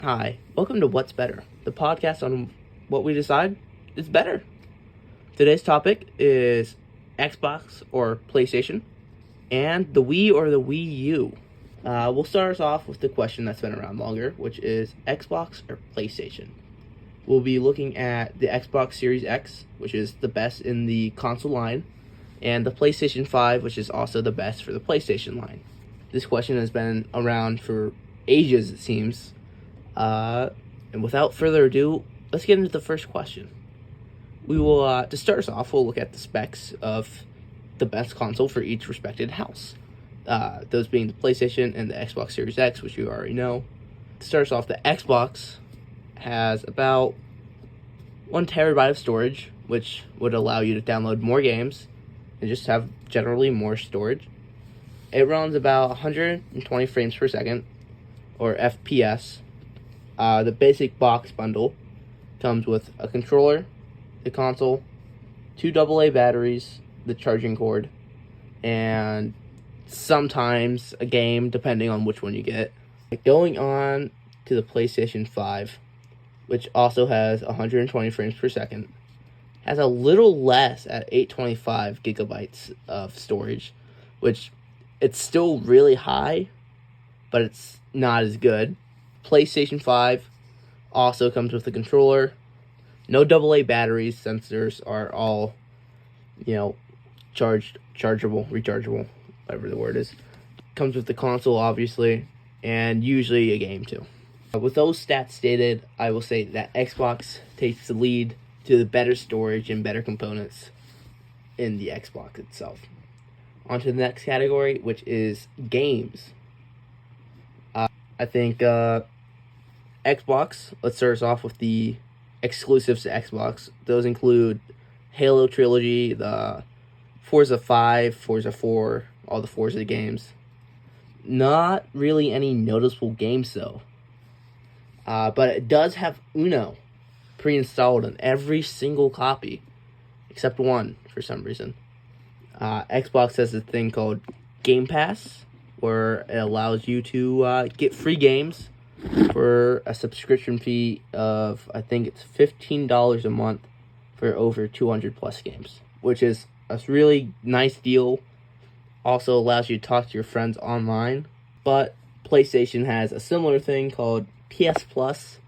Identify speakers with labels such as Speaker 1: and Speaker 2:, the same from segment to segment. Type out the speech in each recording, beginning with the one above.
Speaker 1: Hi, welcome to What's Better, the podcast on what we decide is better. Today's topic is Xbox or PlayStation, and the Wii or the Wii U. We'll start us off with the question that's been around longer, which is Xbox or PlayStation. We'll be looking at the Xbox Series X, which is the best in the console line, and the PlayStation 5, which is also the best for the PlayStation line. This question has been around for ages, it seems. And without further ado, let's get into the first question. We will, to start us off, we'll look at the specs of the best console for each respected house. Those being the PlayStation and the Xbox Series X, which you already know. To start us off, the Xbox has about 1 terabyte of storage, which would allow you to download more games and just have generally more storage. It runs about 120 frames per second, or FPS. The basic box bundle comes with a controller, the console, 2 AA batteries, the charging cord, and sometimes a game, depending on which one you get. Going on to the PlayStation 5, which also has 120 frames per second, has a little less at 825 gigabytes of storage, which it's still really high, but it's not as good. PlayStation 5 also comes with a controller, no AA batteries, sensors are all, chargeable, rechargeable, whatever the word is. Comes with the console, obviously, and usually a game too. With those stats stated, I will say that Xbox takes the lead to the better storage and better components in the Xbox itself. On to the next category, which is games. I think Xbox, let's start us off with the exclusives to Xbox. Those include Halo Trilogy, the Forza 5, Forza 4, all the Forza games. Not really any noticeable games though. But it does have Uno pre-installed on every single copy, except one for some reason. Xbox has a thing called Game Pass, where it allows you to get free games for a subscription fee of, I think it's $15 a month for over 200 plus games, which is a really nice deal. Also allows you to talk to your friends online. But PlayStation has a similar thing called PS Plus,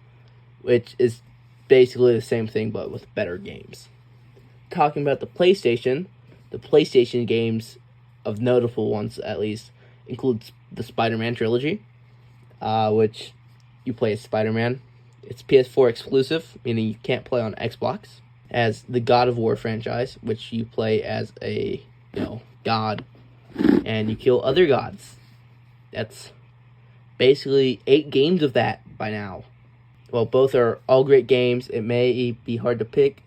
Speaker 1: which is basically the same thing but with better games. Talking about the PlayStation games, of notable ones at least, includes the Spider-Man trilogy, which you play as Spider-Man. It's PS4 exclusive, meaning you can't play on Xbox. As the God of War franchise, which you play as a, god, and you kill other gods. That's basically 8 games of that by now. Well, both are all great games. It may be hard to pick,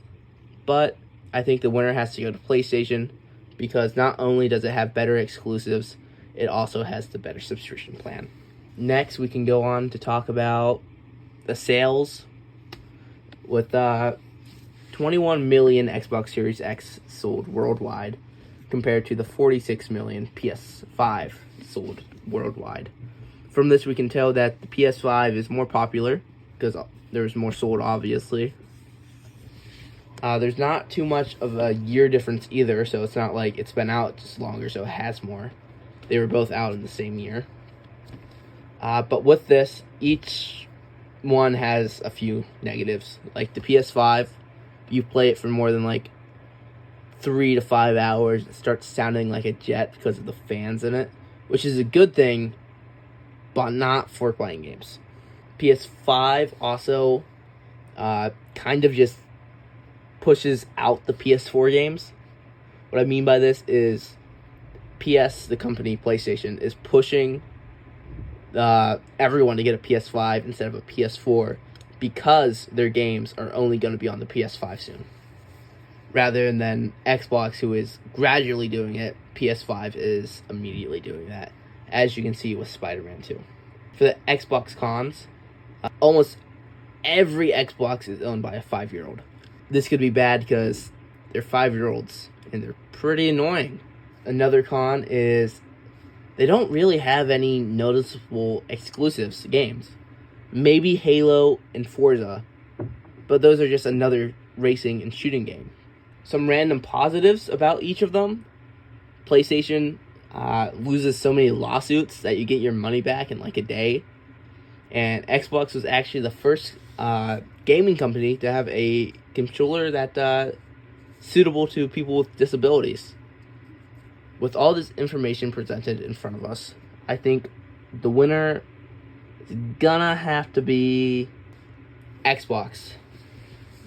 Speaker 1: but I think the winner has to go to PlayStation, because not only does it have better exclusives, it also has the better subscription plan. Next, we can go on to talk about the sales. With 21 million Xbox Series X sold worldwide, compared to the 46 million PS5 sold worldwide. From this, we can tell that the PS5 is more popular, because there's more sold, obviously. There's not too much of a year difference either, so it's not like it's been out just longer, so it has more. They were both out in the same year. But with this, each one has a few negatives. Like the PS5, you play it for more than 3 to 5 hours, it starts sounding like a jet because of the fans in it, which is a good thing, but not for playing games. PS5 also kind of just pushes out the PS4 games. What I mean by this is the company PlayStation, is pushing everyone to get a PS5 instead of a PS4, because their games are only going to be on the PS5 soon. Rather than Xbox, who is gradually doing it, PS5 is immediately doing that, as you can see with Spider-Man 2. For the Xbox cons, almost every Xbox is owned by a 5-year-old. This could be bad because they're 5-year-olds, and they're pretty annoying. Another con is they don't really have any noticeable exclusives to games. Maybe Halo and Forza, but those are just another racing and shooting game. Some random positives about each of them. PlayStation loses so many lawsuits that you get your money back in like a day. And Xbox was actually the first gaming company to have a controller that suitable to people with disabilities. With all this information presented in front of us, I think the winner is gonna have to be Xbox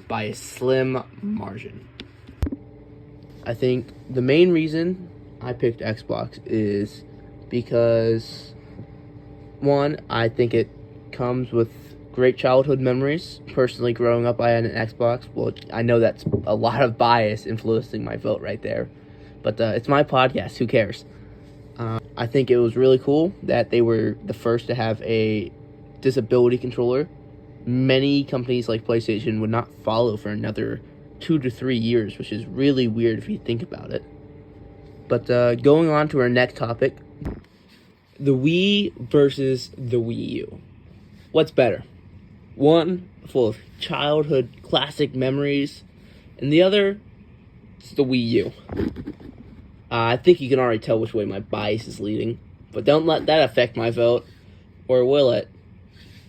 Speaker 1: by a slim margin. I think the main reason I picked Xbox is because, one, I think it comes with great childhood memories. Personally, growing up, I had an Xbox. Well, I know that's a lot of bias influencing my vote right there. But it's my podcast. Who cares? I think it was really cool that they were the first to have a disability controller. Many companies like PlayStation would not follow for another 2 to 3 years, which is really weird if you think about it. But going on to our next topic, the Wii versus the Wii U. What's better? One, full of childhood classic memories, and the other, it's the Wii U. I think you can already tell which way my bias is leading, but don't let that affect my vote, or will it?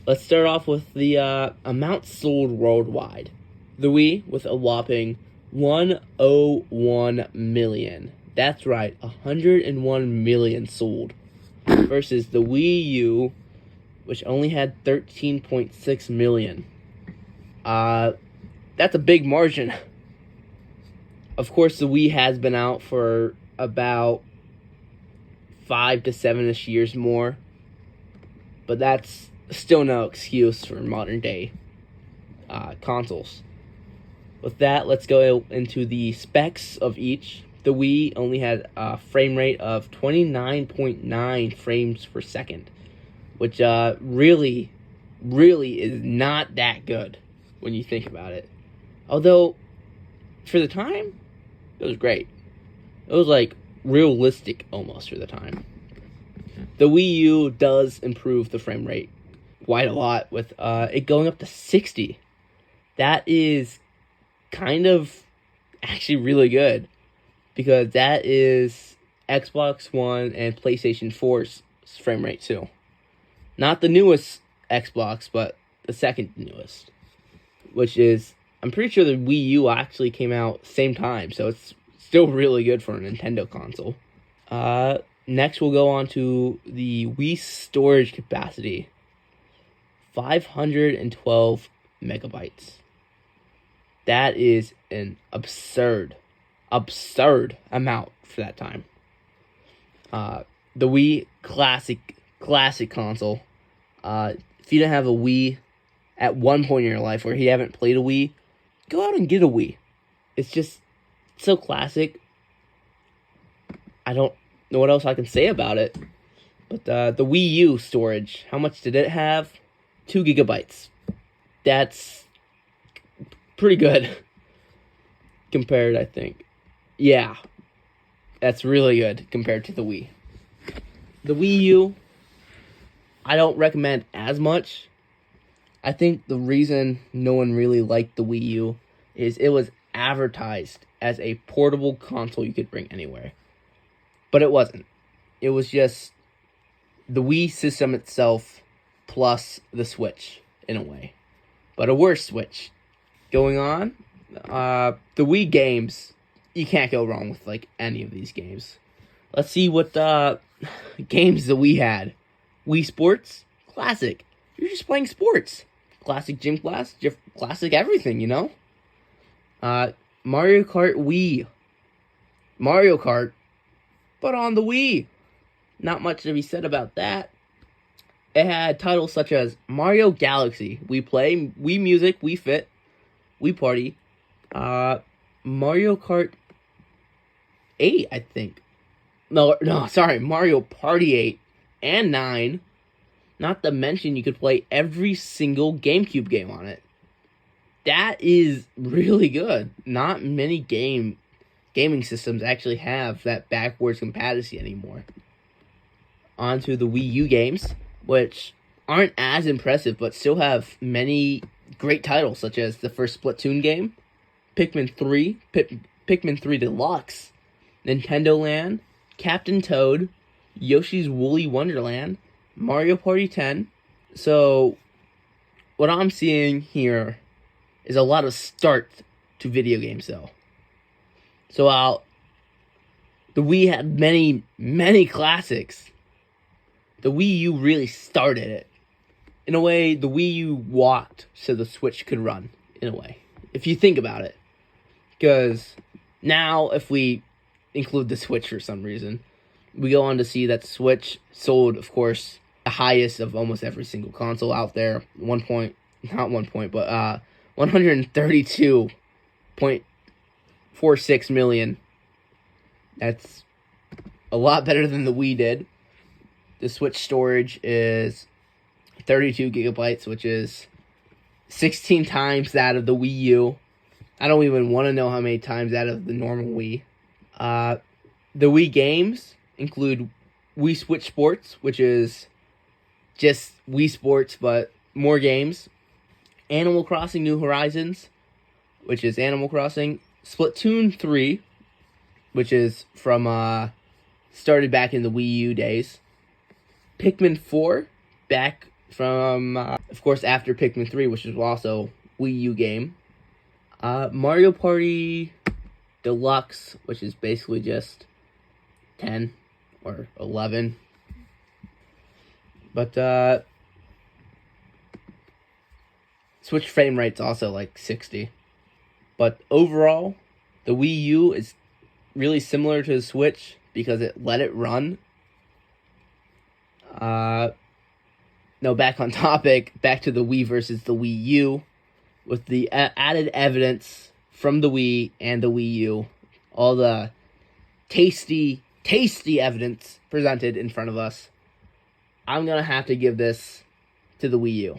Speaker 1: Let's start off with the amount sold worldwide. The Wii with a whopping 101 million. That's right, 101 million sold. Versus the Wii U, which only had 13.6 million. That's a big margin. Of course, the Wii has been out for about 5 to 7-ish years more, but that's still no excuse for modern day consoles. With that, let's go into the specs of each. The Wii only had a frame rate of 29.9 frames per second, which really is not that good when you think about it. Although, for the time, it was great. It was like realistic almost for the time. The Wii U does improve the frame rate quite a lot with it going up to 60. That is kind of actually really good because that is Xbox One and PlayStation 4's frame rate too. Not the newest Xbox, but the second newest, which is, I'm pretty sure the Wii U actually came out same time, so it's still really good for a Nintendo console. Next, we'll go on to the Wii storage capacity. 512 megabytes. That is an absurd amount for that time. The Wii classic console. If you don't have a Wii at one point in your life or you haven't played a Wii, go out and get a Wii. It's just so classic. I don't know what else I can say about it. But the Wii U storage, how much did it have? 2 gigabytes. That's pretty good compared, I think. Yeah, that's really good compared to the Wii. The Wii U, I don't recommend as much. I think the reason no one really liked the Wii U is it was advertised as a portable console you could bring anywhere. But it wasn't. It was just the Wii system itself plus the Switch, in a way. But a worse Switch. Going on, the Wii games, you can't go wrong with, like, any of these games. Let's see what games the Wii had. Wii Sports, classic. You're just playing sports. Classic gym class, classic everything, you know? Mario Kart Wii. Mario Kart, but on the Wii. Not much to be said about that. It had titles such as Mario Galaxy, Wii Play, Wii Music, Wii Fit, Wii Party, Mario Kart 8, I think. No, sorry, Mario Party 8 and 9. Not to mention you could play every single GameCube game on it. That is really good. Not many gaming systems actually have that backwards compatibility anymore. On to the Wii U games, which aren't as impressive, but still have many great titles, such as the first Splatoon game, Pikmin 3, Pikmin 3 Deluxe, Nintendo Land, Captain Toad, Yoshi's Woolly Wonderland, Mario Party 10. So, what I'm seeing here is a lot of start to video games, though. So, the Wii had many, many classics. The Wii U really started it. In a way, the Wii U walked so the Switch could run, in a way, if you think about it. Because now, if we include the Switch for some reason, we go on to see that Switch sold, of course, the highest of almost every single console out there. 132.46 million. That's a lot better than the Wii did. The Switch storage is 32 gigabytes, which is 16 times that of the Wii U. I don't even want to know how many times that of the normal Wii. The Wii games include Wii Switch Sports, which is just Wii Sports, but more games. Animal Crossing New Horizons, which is Animal Crossing. Splatoon 3, which is from, started back in the Wii U days. Pikmin 4, back from, of course, after Pikmin 3, which is also Wii U game. Mario Party Deluxe, which is basically just 10 or 11. But, Switch frame rate's also like 60. But overall, the Wii U is really similar to the Switch because it let it run. No, back on topic, back to the Wii versus the Wii U. With the added evidence from the Wii and the Wii U. All the tasty evidence presented in front of us. I'm going to have to give this to the Wii U.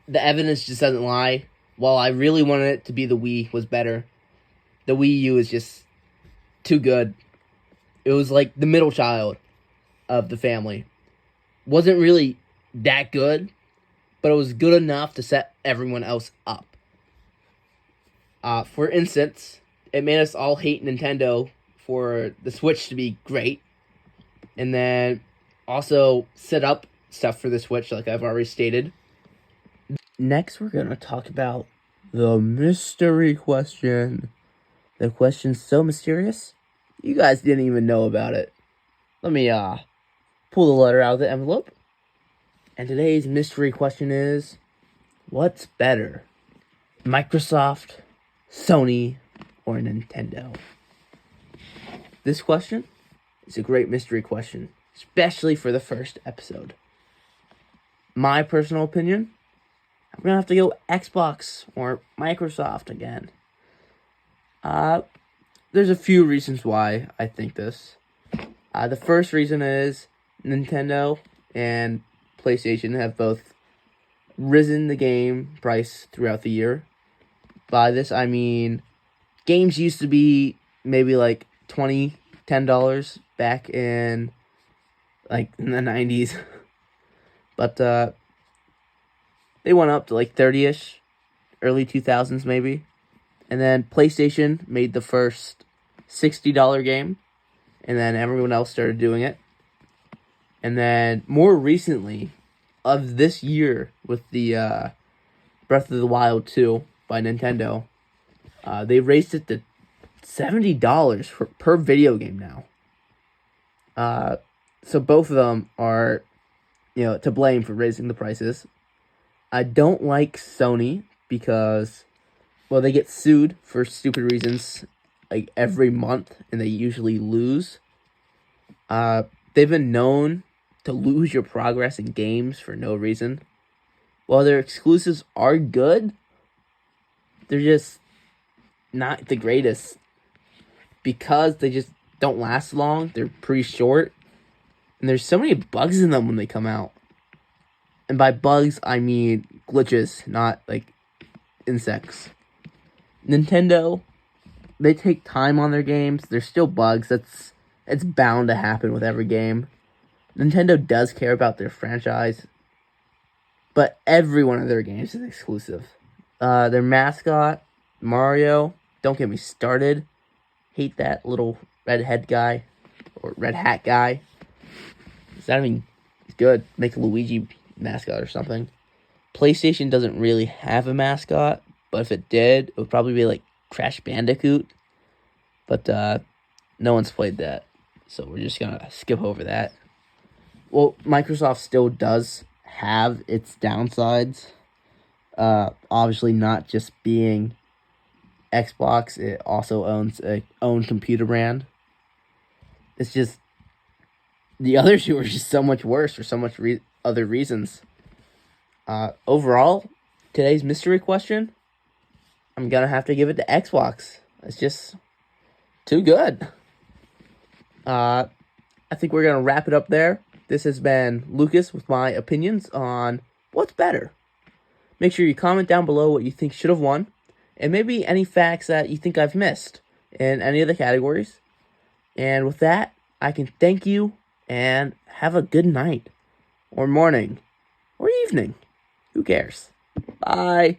Speaker 1: The evidence just doesn't lie. While I really wanted it to be the Wii was better, the Wii U is just too good. It was like the middle child of the family. Wasn't really that good, but it was good enough to set everyone else up. For instance, it made us all hate Nintendo for the Switch to be great, and then also set up stuff for the Switch, like I've already stated. Next, we're going to talk about the mystery question. The question's so mysterious, you guys didn't even know about it. Let me pull the letter out of the envelope. And today's mystery question is, what's better, Microsoft, Sony, or Nintendo? This question is a great mystery question, especially for the first episode. My personal opinion, I'm going to have to go Xbox or Microsoft again. There's a few reasons why I think this. The first reason is Nintendo and PlayStation have both risen the game price throughout the year. By this, I mean games used to be maybe like $10 back in like in the 90s. But they went up to like 30-ish, early 2000s maybe. And then PlayStation made the first $60 game, and then everyone else started doing it. And then more recently, of this year, with the Breath of the Wild 2 by Nintendo, they raised it to $70 per video game now. So both of them are, to blame for raising the prices. I don't like Sony because, well, they get sued for stupid reasons like every month, and they usually lose. They've been known to lose your progress in games for no reason. While their exclusives are good, they're just not the greatest because they just don't last long. They're pretty short, and there's so many bugs in them when they come out. And by bugs, I mean glitches, not like insects. Nintendo, they take time on their games. There's still bugs. It's bound to happen with every game. Nintendo does care about their franchise. but every one of their games is exclusive. Their mascot, Mario, don't get me started. Hate that little red head guy, or red hat guy. It's not even good. Make a Luigi mascot or something. PlayStation doesn't really have a mascot, but if it did, it would probably be like Crash Bandicoot. But no one's played that, so we're just gonna skip over that. Well, Microsoft still does have its downsides. Obviously, not just being Xbox, it also owns a own computer brand. It's just the other two are just so much worse for so much other reasons. Overall, today's mystery question, I'm gonna have to give it to Xbox. It's just too good. I think we're gonna wrap it up there. This has been Lucas with my opinions on what's better. Make sure you comment down below what you think should have won, and maybe any facts that you think I've missed in any of the categories. And with that, I can thank you and have a good night, or morning, or evening. Who cares? Bye.